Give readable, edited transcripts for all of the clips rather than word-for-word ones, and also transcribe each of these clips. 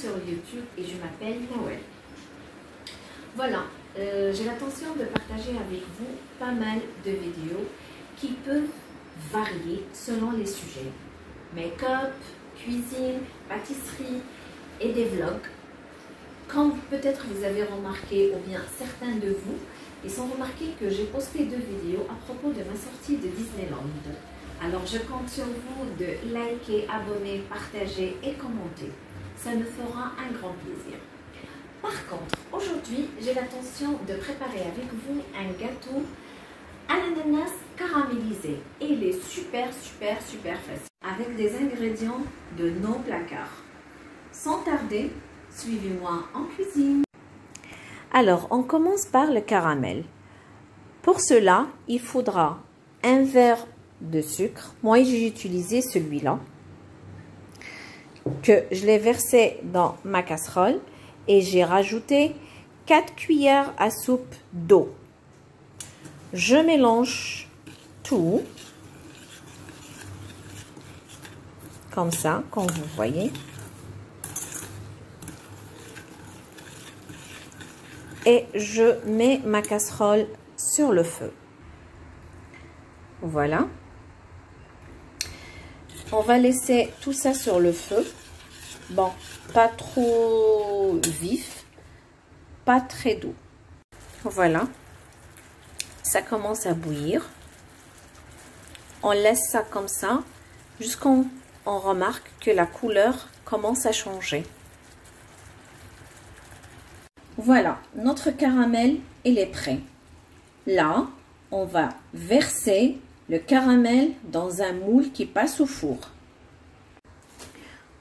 sur YouTube et je m'appelle Noël. Voilà, j'ai l'intention de partager avec vous pas mal de vidéos qui peuvent varier selon les sujets. Make-up, cuisine, pâtisserie et des vlogs. Comme peut-être vous avez remarqué, ou bien certains de vous, ils ont remarqué que j'ai posté 2 vidéos à propos de ma sortie de Disneyland. Alors je compte sur vous de liker, abonner, partager et commenter. Ça me fera un grand plaisir. Par contre, aujourd'hui, j'ai l'intention de préparer avec vous un gâteau à l'ananas caramélisé. Et il est super facile. Avec des ingrédients de nos placards. Sans tarder, suivez-moi en cuisine. Alors, on commence par le caramel. Pour cela, il faudra un verre de sucre. Moi, j'ai utilisé celui-là, que je l'ai versé dans ma casserole et j'ai rajouté 4 cuillères à soupe d'eau. Je mélange tout, comme ça, comme vous voyez. Et je mets ma casserole sur le feu. Voilà. On va laisser tout ça sur le feu. Bon, pas trop vif, pas très doux. Voilà. Ça commence à bouillir. On laisse ça comme ça jusqu'on remarque que la couleur commence à changer. Voilà, notre caramel, il est prêt. Là, on va verser le caramel dans un moule qui passe au four.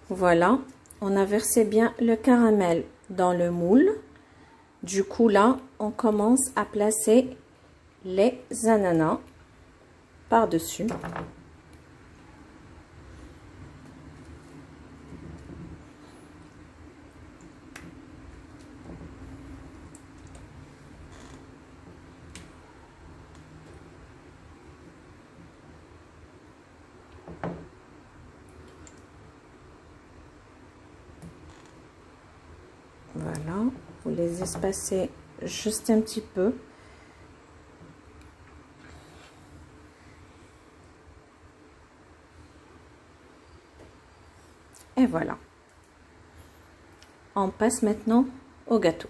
Voilà, on a versé bien le caramel dans le moule. Du coup, là, on commence à placer les ananas par-dessus. Voilà, vous les espacez juste un petit peu. Et voilà. On passe maintenant au gâteau.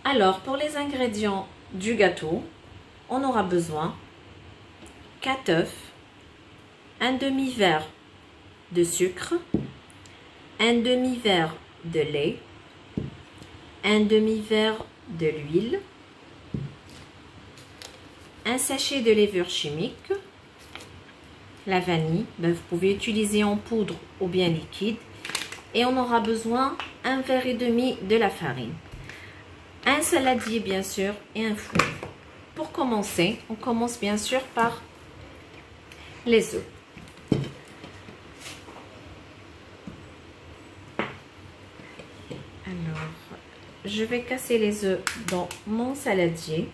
Alors, pour les ingrédients du gâteau, on aura besoin 4 œufs, un demi-verre de sucre, un demi-verre de lait, un demi-verre de l'huile, un sachet de levure chimique, la vanille, vous pouvez utiliser en poudre ou bien liquide, et on aura besoin un verre et demi de la farine, un saladier bien sûr et un four. Pour commencer, on commence bien sûr par les œufs. Alors, je vais casser les œufs dans mon saladier.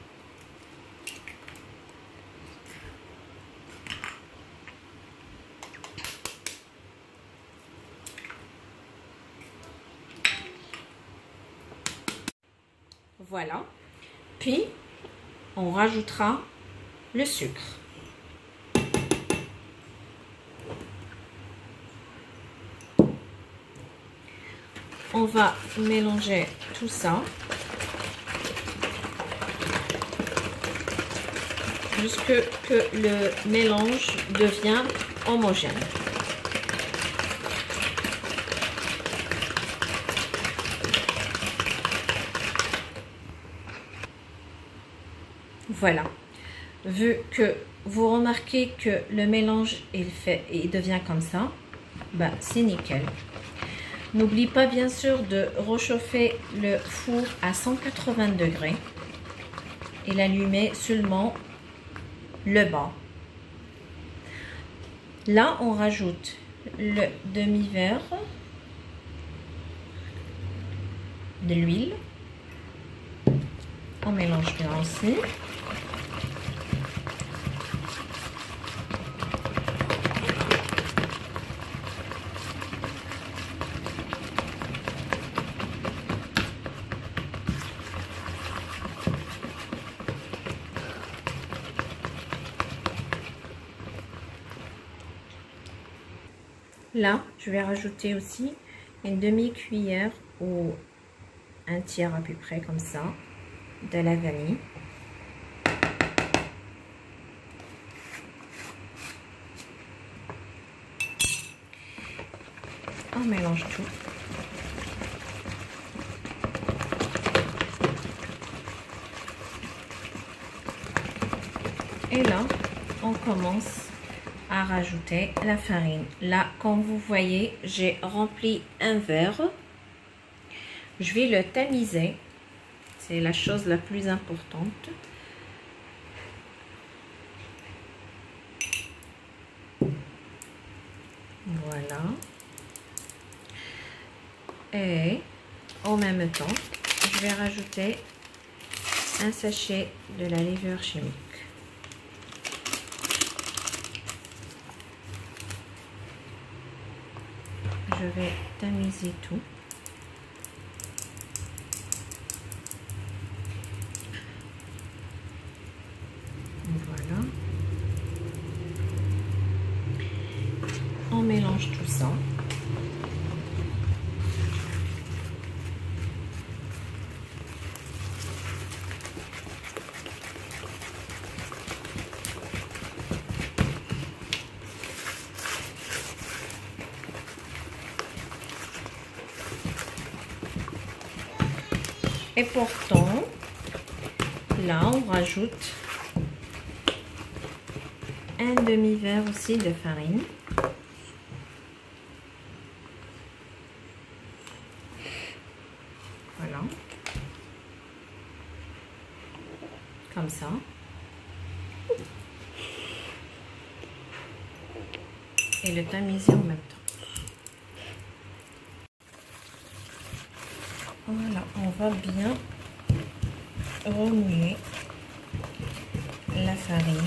Voilà. Puis, on rajoutera le sucre. On va mélanger tout ça jusqu'à ce que le mélange devient homogène. Voilà. Vu que vous remarquez que le mélange il devient comme ça, c'est nickel. N'oublie pas bien sûr de réchauffer le four à 180 degrés et l'allumer seulement le bas. Là, on rajoute le demi-verre de l'huile. On mélange bien aussi. Là, je vais rajouter aussi une demi-cuillère ou un tiers à peu près comme ça de la vanille. On mélange tout. Et là, on commence à rajouter la farine. Là, comme vous voyez, j'ai rempli un verre. Je vais le tamiser. C'est la chose la plus importante. Voilà. Et en même temps, je vais rajouter un sachet de la levure chimique. Je vais tamiser tout. Voilà. On mélange tout ça. Et pourtant, là, on rajoute un demi-verre aussi de farine. Voilà. Comme ça. Et le tamiser en même temps. Voilà, on va bien remuer la farine.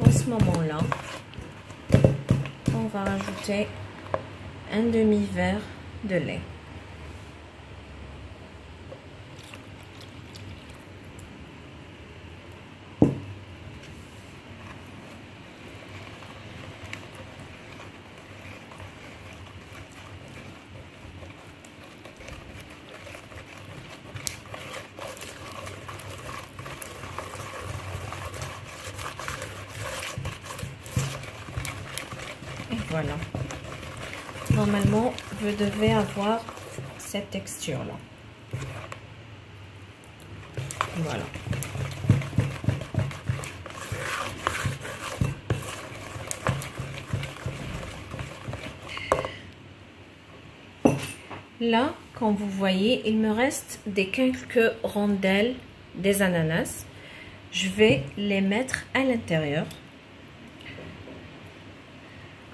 À ce moment-là, on va rajouter un demi-verre de lait. Voilà. Normalement, vous devez avoir cette texture-là. Voilà. Là, comme vous voyez, il me reste des quelques rondelles des ananas. Je vais les mettre à l'intérieur.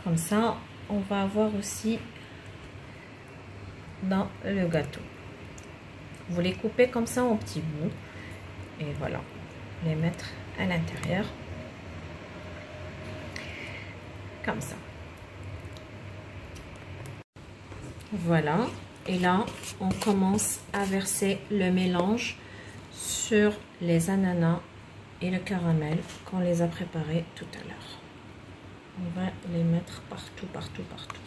Comme ça, on va avoir aussi dans le gâteau. Vous les coupez comme ça en petits bouts. Et voilà, les mettre à l'intérieur. Comme ça. Voilà. Et là, on commence à verser le mélange sur les ananas et le caramel qu'on les a préparés tout à l'heure. On va les mettre partout, partout, partout.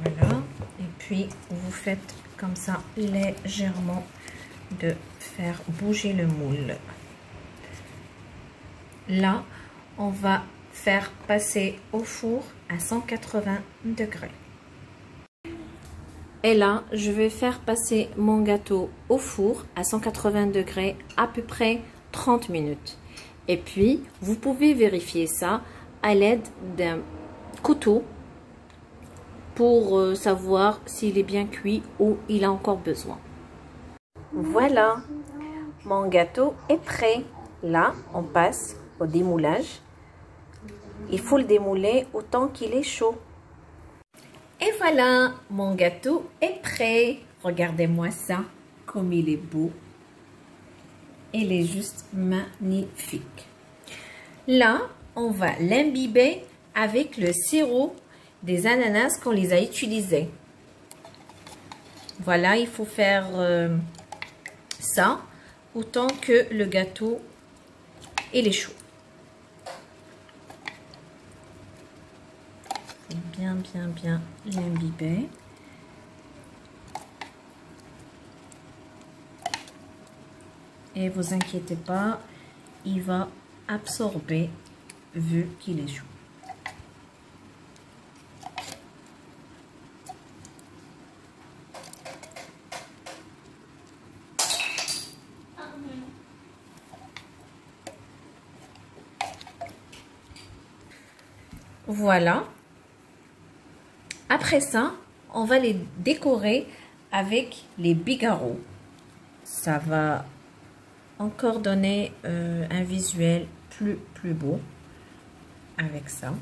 Voilà. Et puis, vous faites comme ça légèrement de faire bouger le moule. Là, on va faire passer au four à 180 degrés. Et là, je vais faire passer mon gâteau au four à 180 degrés à peu près 30 minutes. Et puis, vous pouvez vérifier ça à l'aide d'un couteau pour savoir s'il est bien cuit ou il a encore besoin. Voilà, mon gâteau est prêt. Là, on passe au démoulage. Il faut le démouler autant qu'il est chaud. Et voilà, mon gâteau est prêt. Regardez-moi ça, comme il est beau. Il est juste magnifique. Là, on va l'imbiber avec le sirop des ananas qu'on les a utilisés. Voilà, il faut faire ça autant que le gâteau et les choux. Bien l'imbiber. Et vous inquiétez pas, il va absorber vu qu'il est chaud. Voilà. Après ça, on va les décorer avec les bigarreaux. Ça va encore donner un visuel plus beau avec ça.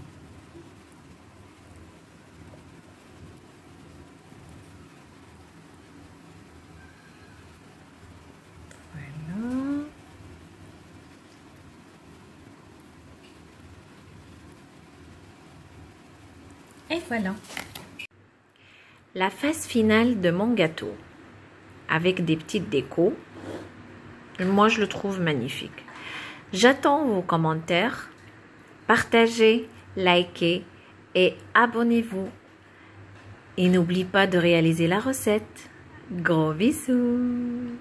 Voilà. Et voilà. La phase finale de mon gâteau avec des petites décos. Moi, je le trouve magnifique. J'attends vos commentaires. Partagez, likez et abonnez-vous. Et n'oubliez pas de réaliser la recette. Gros bisous!